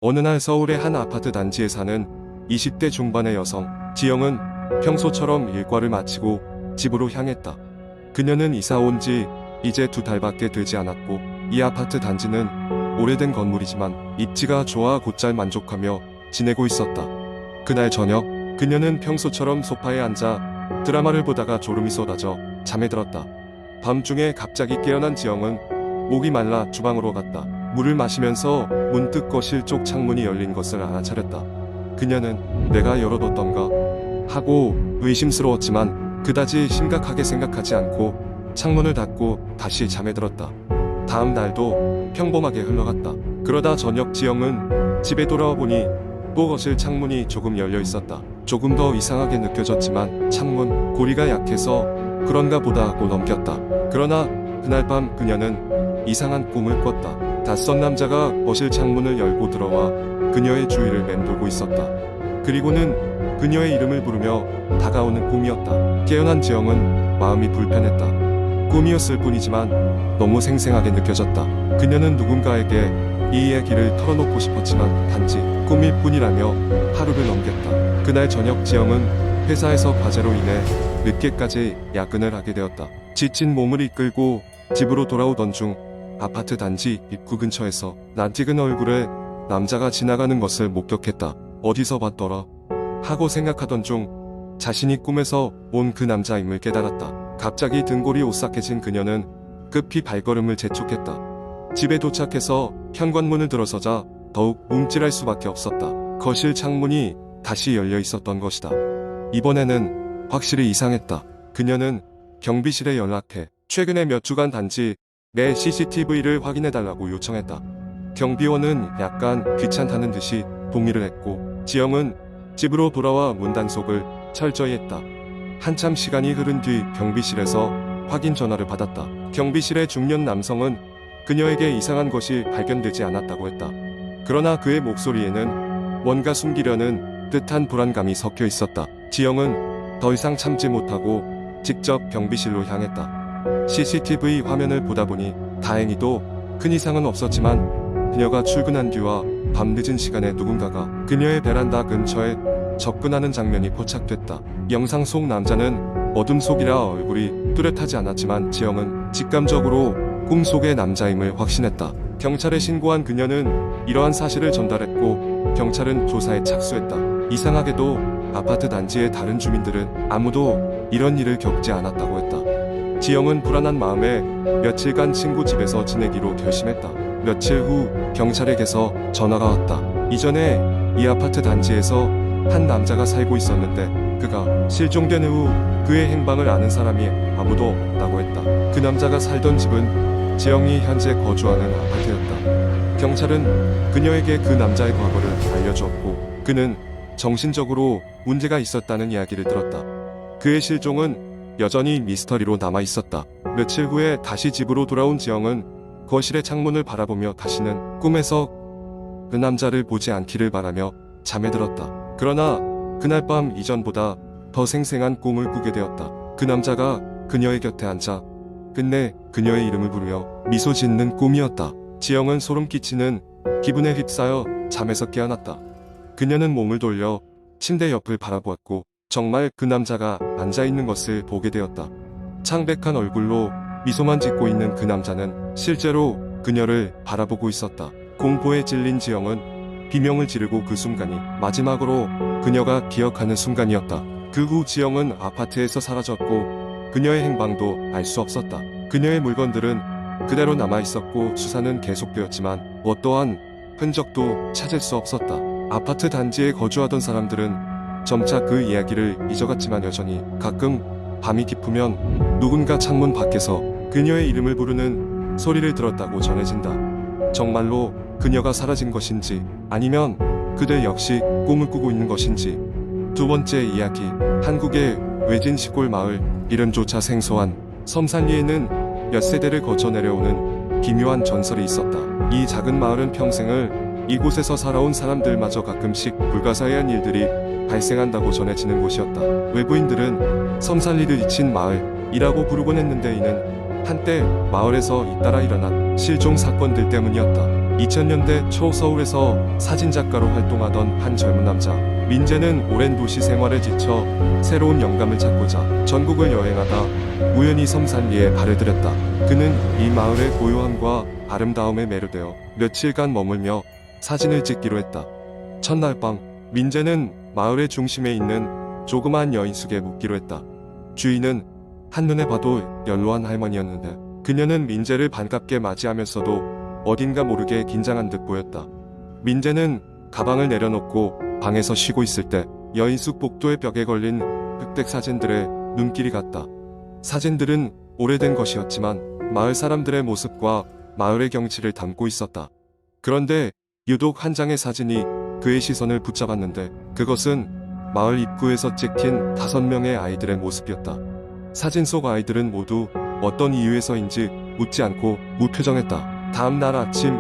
어느 날 서울의 한 아파트 단지에 사는 20대 중반의 여성 지영은 평소처럼 일과를 마치고 집으로 향했다. 그녀는 이사 온 지 이제 2달밖에 되지 않았고 이 아파트 단지는 오래된 건물이지만 입지가 좋아 곧잘 만족하며 지내고 있었다. 그날 저녁 그녀는 평소처럼 소파에 앉아 드라마를 보다가 졸음이 쏟아져 잠에 들었다. 밤중에 갑자기 깨어난 지영은 목이 말라 주방으로 갔다. 물을 마시면서 문득 거실 쪽 창문이 열린 것을 알아차렸다. 그녀는 내가 열어뒀던가 하고 의심스러웠지만 그다지 심각하게 생각하지 않고 창문을 닫고 다시 잠에 들었다. 다음 날도 평범하게 흘러갔다. 그러다 저녁 지영은 집에 돌아와 보니 또 거실 창문이 조금 열려 있었다. 조금 더 이상하게 느껴졌지만 창문 고리가 약해서 그런가 보다 하고 넘겼다. 그러나 그날 밤 그녀는 이상한 꿈을 꿨다. 낯선 남자가 거실 창문을 열고 들어와 그녀의 주위를 맴돌고 있었다. 그리고는 그녀의 이름을 부르며 다가오는 꿈이었다. 깨어난 지영은 마음이 불편했다. 꿈이었을 뿐이지만 너무 생생하게 느껴졌다. 그녀는 누군가에게 이 이야기를 털어놓고 싶었지만 단지 꿈일 뿐이라며 하루를 넘겼다. 그날 저녁 지영은 회사에서 과제로 인해 늦게까지 야근을 하게 되었다. 지친 몸을 이끌고 집으로 돌아오던 중 아파트 단지 입구 근처에서 낯익은 얼굴의 남자가 지나가는 것을 목격했다. 어디서 봤더라 하고 생각하던 중 자신이 꿈에서 본 그 남자임을 깨달았다. 갑자기 등골이 오싹해진 그녀는 급히 발걸음을 재촉했다. 집에 도착해서 현관문을 들어서자 더욱 움찔할 수밖에 없었다. 거실 창문이 다시 열려 있었던 것이다. 이번에는 확실히 이상했다. 그녀는 경비실에 연락해 최근에 몇 주간 단지 내 CCTV를 확인해달라고 요청했다. 경비원은 약간 귀찮다는 듯이 동의를 했고 지영은 집으로 돌아와 문단속을 철저히 했다. 한참 시간이 흐른 뒤 경비실에서 확인 전화를 받았다. 경비실의 중년 남성은 그녀에게 이상한 것이 발견되지 않았다고 했다. 그러나 그의 목소리에는 뭔가 숨기려는 듯한 불안감이 섞여 있었다. 지영은 더 이상 참지 못하고 직접 경비실로 향했다. CCTV 화면을 보다 보니 다행히도 큰 이상은 없었지만 그녀가 출근한 뒤와 밤늦은 시간에 누군가가 그녀의 베란다 근처에 접근하는 장면이 포착됐다. 영상 속 남자는 어둠 속이라 얼굴이 뚜렷하지 않았지만 지영은 직감적으로 꿈속의 남자임을 확신했다. 경찰에 신고한 그녀는 이러한 사실을 전달했고 경찰은 조사에 착수했다. 이상하게도 아파트 단지의 다른 주민들은 아무도 이런 일을 겪지 않았다고 했다. 지영은 불안한 마음에 며칠간 친구 집에서 지내기로 결심했다. 며칠 후 경찰에게서 전화가 왔다. 이전에 이 아파트 단지에서 한 남자가 살고 있었는데 그가 실종된 후 그의 행방을 아는 사람이 아무도 없다고 했다. 그 남자가 살던 집은 지영이 현재 거주하는 아파트였다. 경찰은 그녀에게 그 남자의 과거를 알려주었고 그는 정신적으로 문제가 있었다는 이야기를 들었다. 그의 실종은 여전히 미스터리로 남아 있었다. 며칠 후에 다시 집으로 돌아온 지영은 거실의 창문을 바라보며 다시는 꿈에서 그 남자를 보지 않기를 바라며 잠에 들었다. 그러나 그날 밤 이전보다 더 생생한 꿈을 꾸게 되었다. 그 남자가 그녀의 곁에 앉아 끝내 그녀의 이름을 부르며 미소 짓는 꿈이었다. 지영은 소름 끼치는 기분에 휩싸여 잠에서 깨어났다. 그녀는 몸을 돌려 침대 옆을 바라보았고 정말 그 남자가 앉아있는 것을 보게 되었다. 창백한 얼굴로 미소만 짓고 있는 그 남자는 실제로 그녀를 바라보고 있었다. 공포에 찔린 지영은 비명을 지르고 그 순간이 마지막으로 그녀가 기억하는 순간이었다. 그 후 지영은 아파트에서 사라졌고 그녀의 행방도 알 수 없었다. 그녀의 물건들은 그대로 남아있었고 수사는 계속되었지만 어떠한 흔적도 찾을 수 없었다. 아파트 단지에 거주하던 사람들은 점차 그 이야기를 잊어갔지만 여전히 가끔 밤이 깊으면 누군가 창문 밖에서 그녀의 이름을 부르는 소리를 들었다고 전해진다. 정말로 그녀가 사라진 것인지 아니면 그들 역시 꿈을 꾸고 있는 것인지. 두 번째 이야기, 한국의 외진 시골 마을, 이름조차 생소한 섬산리에는 몇 세대를 거쳐 내려오는 기묘한 전설이 있었다. 이 작은 마을은 평생을 이곳에서 살아온 사람들마저 가끔씩 불가사의한 일들이 발생한다고 전해지는 곳이었다. 외부인들은 섬산리를 잊힌 마을이라고 부르곤 했는데 이는 한때 마을에서 잇따라 일어난 실종 사건들 때문이었다. 2000년대 초 서울에서 사진작가로 활동하던 한 젊은 남자. 민재는 오랜 도시 생활에 지쳐 새로운 영감을 찾고자 전국을 여행하다 우연히 성산리에 발을 들였다. 그는 이 마을의 고요함과 아름다움에 매료되어 며칠간 머물며 사진을 찍기로 했다. 첫날 밤, 민재는 마을의 중심에 있는 조그마한 여인숙에 묵기로 했다. 주인은 한눈에 봐도 연로한 할머니였는데 그녀는 민재를 반갑게 맞이하면서도 어딘가 모르게 긴장한 듯 보였다. 민재는 가방을 내려놓고 방에서 쉬고 있을 때 여인숙 복도의 벽에 걸린 흑백 사진들에 눈길이 갔다. 사진들은 오래된 것이었지만 마을 사람들의 모습과 마을의 경치를 담고 있었다. 그런데 유독 한 장의 사진이 그의 시선을 붙잡았는데 그것은 마을 입구에서 찍힌 5명의 아이들의 모습이었다. 사진 속 아이들은 모두 어떤 이유에서인지 묻지 않고 무표정했다. 다음 날 아침,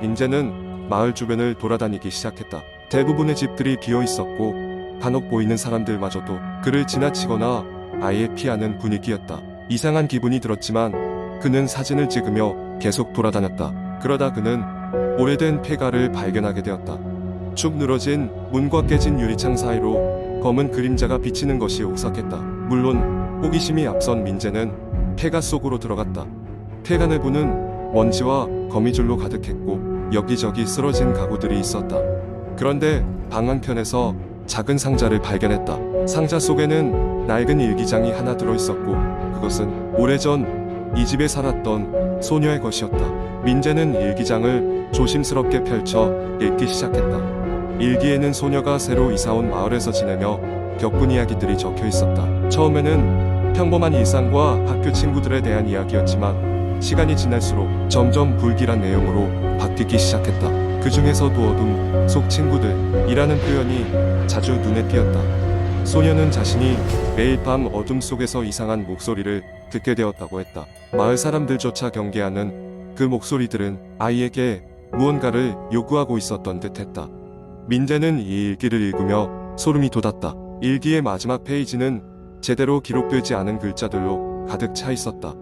민재는 마을 주변을 돌아다니기 시작했다. 대부분의 집들이 비어 있었고 간혹 보이는 사람들마저도 그를 지나치거나 아예 피하는 분위기였다. 이상한 기분이 들었지만 그는 사진을 찍으며 계속 돌아다녔다. 그러다 그는 오래된 폐가를 발견하게 되었다. 축 늘어진 문과 깨진 유리창 사이로 검은 그림자가 비치는 것이 오싹했다. 물론 호기심이 앞선 민재는 폐가 속으로 들어갔다. 폐가 내부는 먼지와 거미줄로 가득했고 여기저기 쓰러진 가구들이 있었다. 그런데 방 한편에서 작은 상자를 발견했다. 상자 속에는 낡은 일기장이 하나 들어있었고 그것은 오래전 이 집에 살았던 소녀의 것이었다. 민재는 일기장을 조심스럽게 펼쳐 읽기 시작했다. 일기에는 소녀가 새로 이사온 마을에서 지내며 겪은 이야기들이 적혀 있었다. 처음에는 평범한 일상과 학교 친구들에 대한 이야기였지만 시간이 지날수록 점점 불길한 내용으로 바뀌기 시작했다. 그 중에서도 어둠 속 친구들이라는 표현이 자주 눈에 띄었다. 소녀는 자신이 매일 밤 어둠 속에서 이상한 목소리를 듣게 되었다고 했다. 마을 사람들조차 경계하는 그 목소리들은 아이에게 무언가를 요구하고 있었던 듯했다. 민재는 이 일기를 읽으며 소름이 돋았다. 일기의 마지막 페이지는 제대로 기록되지 않은 글자들로 가득 차 있었다.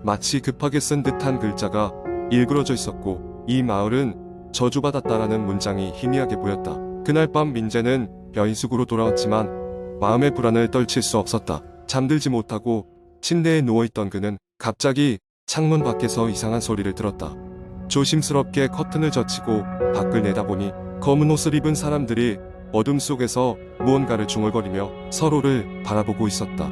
마치 급하게 쓴 듯한 글자가 일그러져 있었고 이 마을은 저주받았다라는 문장이 희미하게 보였다. 그날 밤 민재는 여인숙으로 돌아왔지만 마음의 불안을 떨칠 수 없었다. 잠들지 못하고 침대에 누워있던 그는 갑자기 창문 밖에서 이상한 소리를 들었다. 조심스럽게 커튼을 젖히고 밖을 내다보니 검은 옷을 입은 사람들이 어둠 속에서 무언가를 중얼거리며 서로를 바라보고 있었다.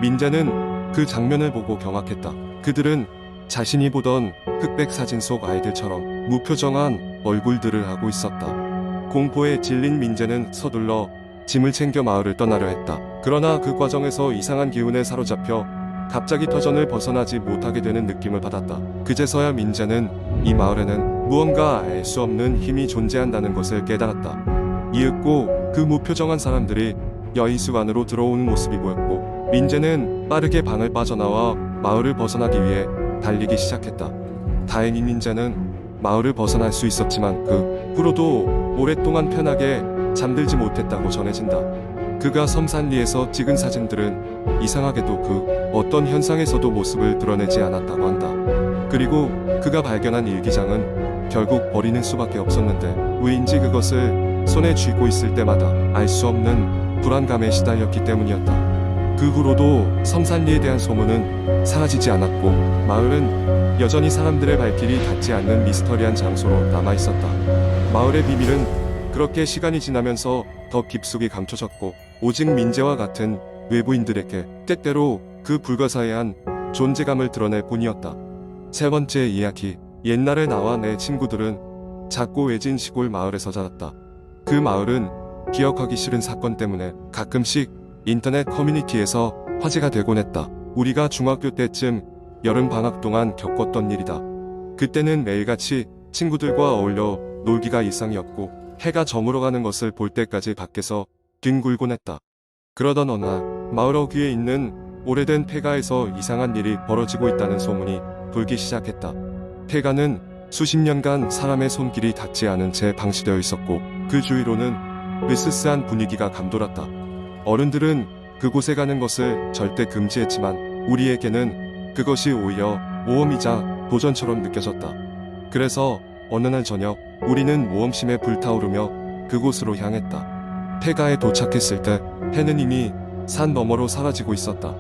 민재는 그 장면을 보고 경악했다. 그들은 자신이 보던 흑백 사진 속 아이들처럼 무표정한 얼굴들을 하고 있었다. 공포에 질린 민재는 서둘러 짐을 챙겨 마을을 떠나려 했다. 그러나 그 과정에서 이상한 기운에 사로잡혀 갑자기 터전을 벗어나지 못하게 되는 느낌을 받았다. 그제서야 민재는 이 마을에는 무언가 알 수 없는 힘이 존재한다는 것을 깨달았다. 이윽고 그 무표정한 사람들이 여인숙 안으로 들어오는 모습이 보였고 민재는 빠르게 방을 빠져나와 마을을 벗어나기 위해 달리기 시작했다. 다행히 민재는 마을을 벗어날 수 있었지만 그 후로도 오랫동안 편하게 잠들지 못했다고 전해진다. 그가 섬산리에서 찍은 사진들은 이상하게도 그 어떤 현상에서도 모습을 드러내지 않았다고 한다. 그리고 그가 발견한 일기장은 결국 버리는 수밖에 없었는데 왜인지 그것을 손에 쥐고 있을 때마다 알 수 없는 불안감에 시달렸기 때문이었다. 그 후로도 섬산리에 대한 소문은 사라지지 않았고 마을은 여전히 사람들의 발길이 닿지 않는 미스터리한 장소로 남아있었다. 마을의 비밀은 그렇게 시간이 지나면서 더 깊숙이 감춰졌고 오직 민재와 같은 외부인들에게 때때로 그 불가사의한 존재감을 드러낼 뿐이었다. 세 번째 이야기. 옛날에 나와 내 친구들은 작고 외진 시골 마을에서 자랐다. 그 마을은 기억하기 싫은 사건 때문에 가끔씩 인터넷 커뮤니티에서 화제가 되곤 했다. 우리가 중학교 때쯤 여름 방학 동안 겪었던 일이다. 그때는 매일같이 친구들과 어울려 놀기가 일상이었고 해가 저물어가는 것을 볼 때까지 밖에서 뒹굴곤 했다. 그러던 어느 날 마을 어귀에 있는 오래된 폐가에서 이상한 일이 벌어지고 있다는 소문이 돌기 시작했다. 폐가는 수십 년간 사람의 손길이 닿지 않은 채 방치되어 있었고 그 주위로는 으스스한 분위기가 감돌았다. 어른들은 그곳에 가는 것을 절대 금지했지만 우리에게는 그것이 오히려 모험이자 도전처럼 느껴졌다. 그래서 어느 날 저녁, 우리는 모험심에 불타오르며 그곳으로 향했다. 폐가에 도착했을 때 해는 이미 산 너머로 사라지고 있었다.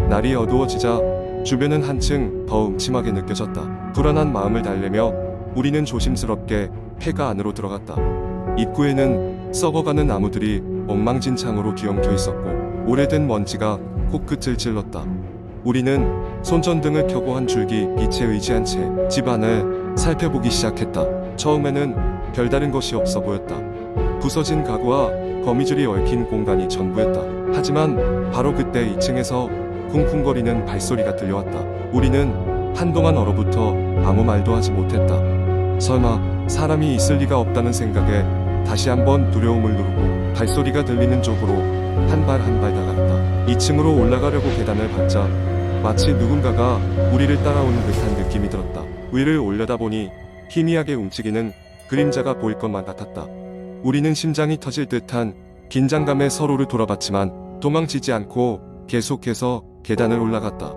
날이 어두워지자 주변은 한층 더 음침하게 느껴졌다. 불안한 마음을 달래며 우리는 조심스럽게 폐가 안으로 들어갔다. 입구에는 썩어가는 나무들이 엉망진창으로 뒤엉켜 있었고 오래된 먼지가 코끝을 찔렀다. 우리는 손전등을 켜고 한 줄기 빛에 의지한 채 집 안을 살펴보기 시작했다. 처음에는 별다른 것이 없어 보였다. 부서진 가구와 거미줄이 얽힌 공간이 전부였다. 하지만 바로 그때 2층에서 쿵쿵거리는 발소리가 들려왔다. 우리는 한동안 얼어붙어 아무 말도 하지 못했다. 설마 사람이 있을 리가 없다는 생각에 다시 한번 두려움을 누르고 발소리가 들리는 쪽으로 한 발 한 발 다가갔다. 2층으로 올라가려고 계단을 밟자 마치 누군가가 우리를 따라오는 듯한 느낌이 들었다. 위를 올려다보니 희미하게 움직이는 그림자가 보일 것만 같았다. 우리는 심장이 터질 듯한 긴장감에 서로를 돌아봤지만 도망치지 않고 계속해서 계단을 올라갔다.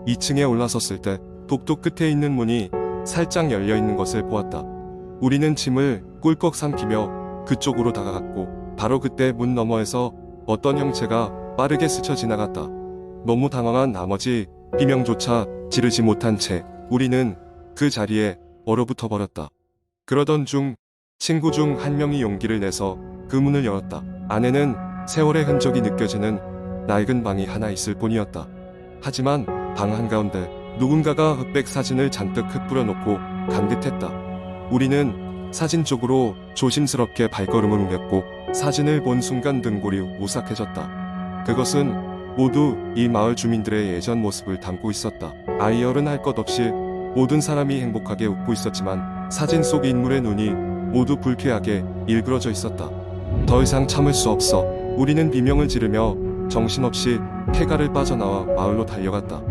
2층에 올라섰을 때 복도 끝에 있는 문이 살짝 열려 있는 것을 보았다. 우리는 침을 꿀꺽 삼키며 그쪽으로 다가갔고 바로 그때 문 너머에서 어떤 형체가 빠르게 스쳐 지나갔다. 너무 당황한 나머지 비명조차 지르지 못한 채 우리는 그 자리에 얼어붙어 버렸다. 그러던 중 친구 중 한 명이 용기를 내서 그 문을 열었다. 안에는 세월의 흔적이 느껴지는 낡은 방이 하나 있을 뿐이었다. 하지만 방 한가운데 누군가가 흑백 사진을 잔뜩 흩뿌려 놓고 간 듯했다. 우리는 사진 쪽으로 조심스럽게 발걸음을 옮겼고 사진을 본 순간 등골이 오싹해졌다. 그것은 모두 이 마을 주민들의 예전 모습을 담고 있었다. 아이 어른 할 것 없이 모든 사람이 행복하게 웃고 있었지만 사진 속 인물의 눈이 모두 불쾌하게 일그러져 있었다. 더 이상 참을 수 없어 우리는 비명을 지르며 정신없이 폐가를 빠져나와 마을로 달려갔다.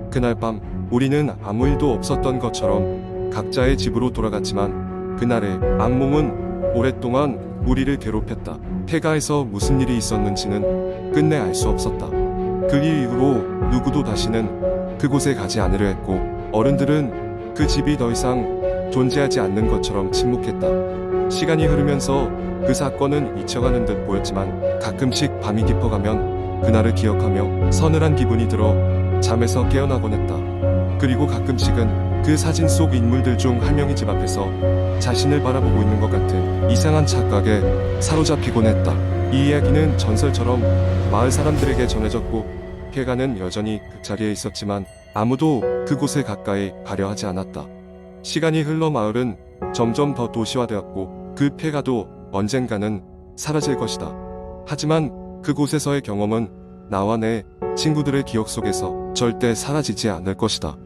그날 밤 우리는 아무 일도 없었던 것처럼 각자의 집으로 돌아갔지만 그날의 악몽은 오랫동안 우리를 괴롭혔다. 폐가에서 무슨 일이 있었는지는 끝내 알 수 없었다. 그 일 이후로 누구도 다시는 그곳에 가지 않으려 했고 어른들은 그 집이 더 이상 존재하지 않는 것처럼 침묵했다. 시간이 흐르면서 그 사건은 잊혀가는 듯 보였지만 가끔씩 밤이 깊어가면 그날을 기억하며 서늘한 기분이 들어 잠에서 깨어나곤 했다. 그리고 가끔씩은 그 사진 속 인물들 중 한 명이 집 앞에서 자신을 바라보고 있는 것 같은 이상한 착각에 사로잡히곤 했다. 이 이야기는 전설처럼 마을 사람들에게 전해졌고 폐가는 여전히 그 자리에 있었지만 아무도 그곳에 가까이 가려 하지 않았다. 시간이 흘러 마을은 점점 더 도시화되었고 그 폐가도 언젠가는 사라질 것이다. 하지만 그곳에서의 경험은 나와 내 친구들의 기억 속에서 절대 사라지지 않을 것이다.